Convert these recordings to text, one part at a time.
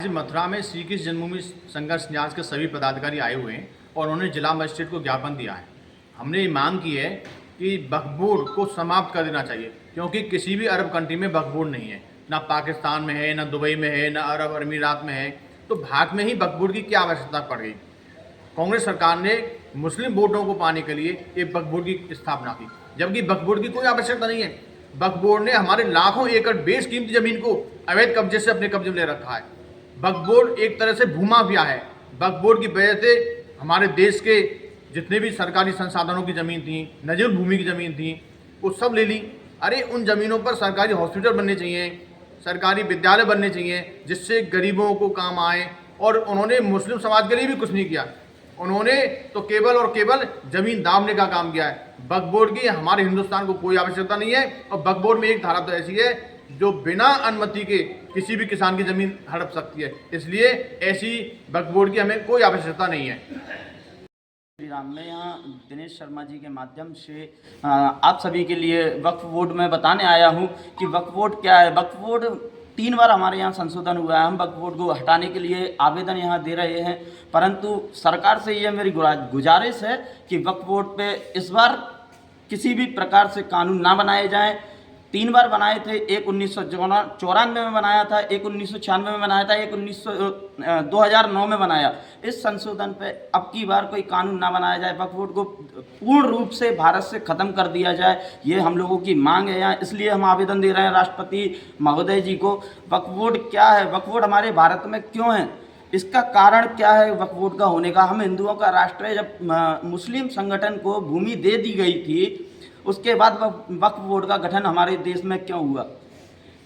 आज मथुरा में श्री कृष्ण जन्मभूमि संघर्ष न्यास के सभी पदाधिकारी आए हुए हैं और उन्होंने जिला मजिस्ट्रेट को ज्ञापन दिया है। हमने ये मांग की है कि वक्फ बोर्ड को समाप्त कर देना चाहिए, क्योंकि किसी भी अरब कंट्री में वक्फ बोर्ड नहीं है, ना पाकिस्तान में है, ना दुबई में है, ना अरब अमीरात में है। तो भारत में ही वक्फ बोर्ड की क्या आवश्यकता पड़ गई। कांग्रेस सरकार ने मुस्लिम वोटों को पाने के लिए एक वक्फ बोर्ड की स्थापना की, जबकि वक्फ बोर्ड की कोई आवश्यकता नहीं है। वक्फ बोर्ड ने हमारे लाखों एकड़ बेशकीमती जमीन को अवैध कब्जे से अपने कब्जे में ले रखा है। वक्फ बोर्ड एक तरह से भूमाफिया है। वक्फ बोर्ड की वजह से हमारे देश के जितने भी सरकारी संसाधनों की ज़मीन थी, नजूल भूमि की ज़मीन थी, वो सब ले ली। अरे उन ज़मीनों पर सरकारी हॉस्पिटल बनने चाहिए, सरकारी विद्यालय बनने चाहिए, जिससे गरीबों को काम आए। और उन्होंने मुस्लिम समाज के लिए भी कुछ नहीं किया। उन्होंने तो केवल और केवल ज़मीन दामने का काम किया है। वक्फ बोर्ड की हमारे हिंदुस्तान को कोई आवश्यकता नहीं है। और वक्फ बोर्ड में एक धारा तो ऐसी है जो बिना अनुमति के किसी भी किसान की ज़मीन हड़प सकती है। इसलिए ऐसी वक्फ बोर्ड की हमें कोई आवश्यकता नहीं है। श्री राम, मैं यहाँ दिनेश शर्मा जी के माध्यम से आप सभी के लिए वक्फ बोर्ड में बताने आया हूँ कि वक्फ बोर्ड क्या है। वक्फ बोर्ड 3 बार हमारे यहाँ संशोधन हुआ है। हम वक्फ बोर्ड को हटाने के लिए आवेदन यहाँ दे रहे हैं, परंतु सरकार से ये मेरी गुजारिश है कि वक्फ बोर्ड पे इस बार किसी भी प्रकार से कानून ना बनाए जाएं। 3 बार बनाए थे, एक 1994 में बनाया था, एक 1996 में बनाया था, एक 2009 में बनाया। इस संशोधन पे अब की बार कोई कानून ना बनाया जाए, वक्फ बोर्ड को पूर्ण रूप से भारत से ख़त्म कर दिया जाए, ये हम लोगों की मांग है यहाँ। इसलिए हम आवेदन दे रहे हैं राष्ट्रपति महोदय जी को। वक्फ बोर्ड क्या है, वक्फ बोर्ड हमारे भारत में क्यों है, इसका कारण क्या है वक्फ बोर्ड का होने का। हम हिंदुओं का राष्ट्र है। जब मुस्लिम संगठन को भूमि दे दी गई थी, उसके बाद वक्फ बोर्ड का गठन हमारे देश में क्यों हुआ,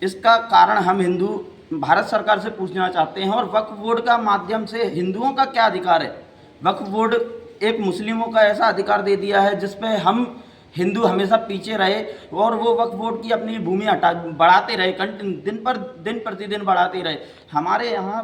इसका कारण हम हिंदू भारत सरकार से पूछना चाहते हैं। और वक्फ बोर्ड का माध्यम से हिंदुओं का क्या अधिकार है। वक्फ बोर्ड एक मुस्लिमों का ऐसा अधिकार दे दिया है जिस पे हम हिंदू हमेशा पीछे रहे, और वो वक्फ बोर्ड की अपनी भूमि बढ़ाते रहे, दिन प्रतिदिन बढ़ाते रहे। हमारे यहाँ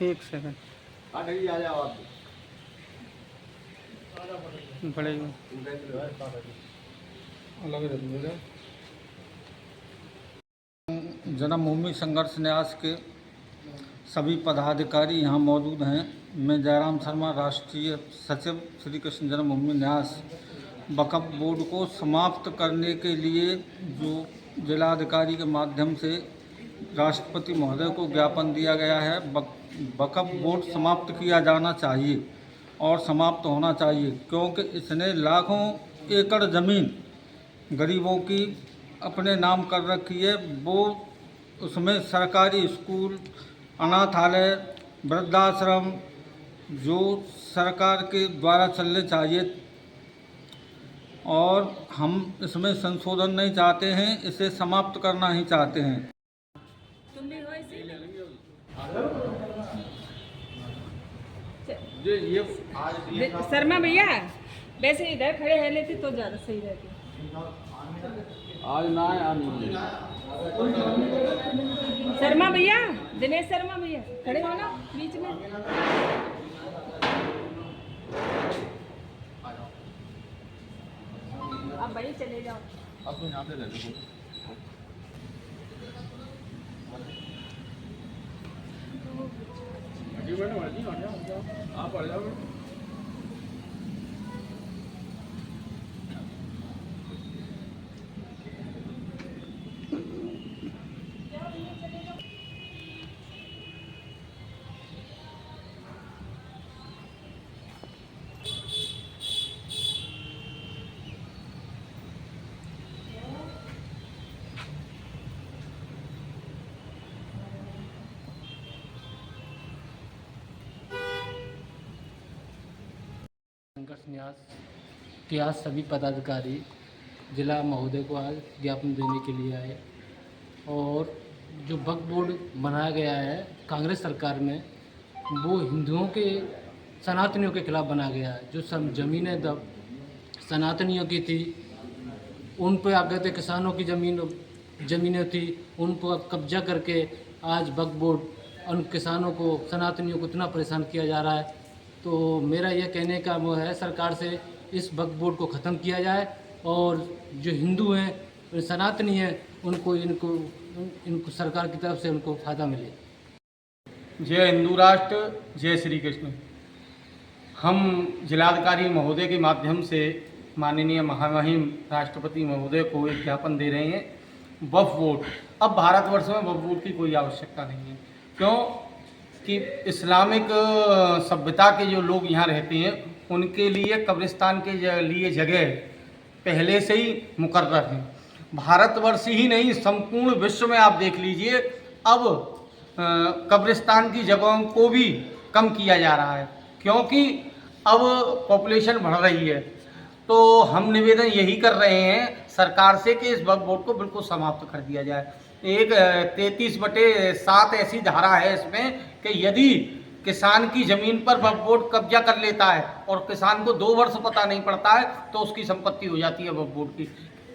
एक सेकंड आ जाओ आप। बड़े जन्मभूमि संघर्ष न्यास के सभी पदाधिकारी यहाँ मौजूद हैं। मैं जयराम शर्मा, राष्ट्रीय सचिव श्री कृष्ण जन्मभूमि न्यास। वक्फ बोर्ड को समाप्त करने के लिए जो जिलाधिकारी के माध्यम से राष्ट्रपति महोदय को ज्ञापन दिया गया है, वक्फ बोर्ड समाप्त किया जाना चाहिए और समाप्त होना चाहिए, क्योंकि इसने लाखों एकड़ ज़मीन गरीबों की अपने नाम कर रखी है। वो उसमें सरकारी स्कूल, अनाथालय, वृद्धाश्रम जो सरकार के द्वारा चलने चाहिए, और हम इसमें संशोधन नहीं चाहते हैं, इसे समाप्त करना ही चाहते हैं। शर्मा भैया वैसे इधर खड़े है लेते तो ज़्यादा सही रहती। आज ना शर्मा भैया, दिनेश शर्मा भैया खड़े हो ना बीच में। आप भाई चले जाओ। अब तो यहाँ पे ले लो। आप आ जाओ। संघर्ष न्यास के आज सभी पदाधिकारी जिला महोदय को आज ज्ञापन देने के लिए आए। और जो वक्फ बोर्ड बनाया गया है कांग्रेस सरकार में, वो हिंदुओं के सनातनियों के खिलाफ बनाया गया है। जो सब ज़मीनें सनातनियों की थी, उन पर आगे किसानों की ज़मीनें थी, उन पर कब्जा करके आज वक्फ बोर्ड उन किसानों को, सनातनियों को इतना परेशान किया जा रहा है। तो मेरा यह कहने का वो है सरकार से, इस वक्फ बोर्ड को ख़त्म किया जाए और जो हिंदू हैं, सनातनी हैं, इनको सरकार की तरफ से उनको फ़ायदा मिले। जय हिंदू राष्ट्र, जय श्री कृष्ण। हम जिलाधिकारी महोदय के माध्यम से माननीय महामहिम राष्ट्रपति महोदय को एक ज्ञापन दे रहे हैं। वक्फ बोर्ड, अब भारतवर्ष में वक्फ बोर्ड की कोई आवश्यकता नहीं है। क्यों कि इस्लामिक सभ्यता के जो लोग यहाँ रहते हैं उनके लिए कब्रिस्तान के लिए जगह पहले से ही मुकर्रर है। भारतवर्ष ही नहीं, संपूर्ण विश्व में आप देख लीजिए, अब कब्रिस्तान की जगहों को भी कम किया जा रहा है, क्योंकि अब पॉपुलेशन बढ़ रही है। तो हम निवेदन यही कर रहे हैं सरकार से कि इस वक्फ बोर्ड को बिल्कुल समाप्त कर दिया जाए। एक 33/7 ऐसी धारा है इसमें कि यदि किसान की ज़मीन पर वक्फ बोर्ड कब्जा कर लेता है और किसान को 2 वर्ष पता नहीं पड़ता है तो उसकी संपत्ति हो जाती है वक्फ बोर्ड की।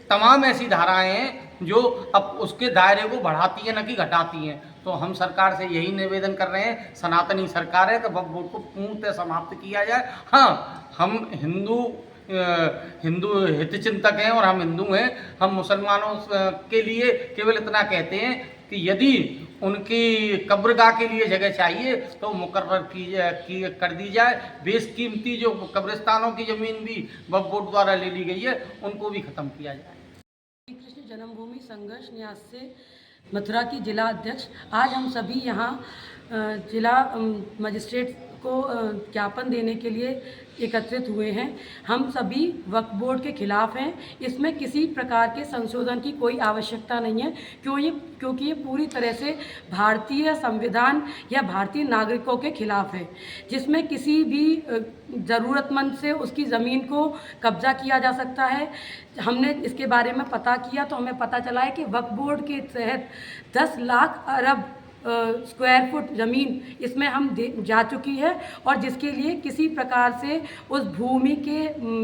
तमाम ऐसी धाराएं हैं जो अब उसके दायरे को बढ़ाती हैं, न कि घटाती हैं। तो हम सरकार से यही निवेदन कर रहे हैं, सनातनी सरकार है, कि वक्फ बोर्ड को पूर्णतः समाप्त किया जाए। हाँ, हम हिंदू हित चिंतक हैं और हम हिंदू हैं। हम मुसलमानों के लिए केवल इतना कहते हैं कि यदि उनकी कब्रगाह के लिए जगह चाहिए तो मुकर्रर कर दी जाए। बेशकीमती जो कब्रिस्तानों की ज़मीन भी वक्फ बोर्ड द्वारा ले ली गई है उनको भी ख़त्म किया जाए। श्री कृष्ण जन्मभूमि संघर्ष न्यास से मथुरा की जिला अध्यक्ष, आज हम सभी यहाँ जिला मजिस्ट्रेट को ज्ञापन देने के लिए एकत्रित हुए हैं। हम सभी वक्फ बोर्ड के खिलाफ हैं। इसमें किसी प्रकार के संशोधन की कोई आवश्यकता नहीं है, क्योंकि ये पूरी तरह से भारतीय संविधान या भारतीय नागरिकों के खिलाफ है, जिसमें किसी भी ज़रूरतमंद से उसकी ज़मीन को कब्जा किया जा सकता है। हमने इसके बारे में पता किया तो हमें पता चला है कि वक्फ बोर्ड के तहत 10 लाख अरब स्क्वायर फुट ज़मीन इसमें हम जा चुकी है, और जिसके लिए किसी प्रकार से उस भूमि के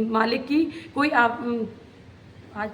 मालिक की कोई आज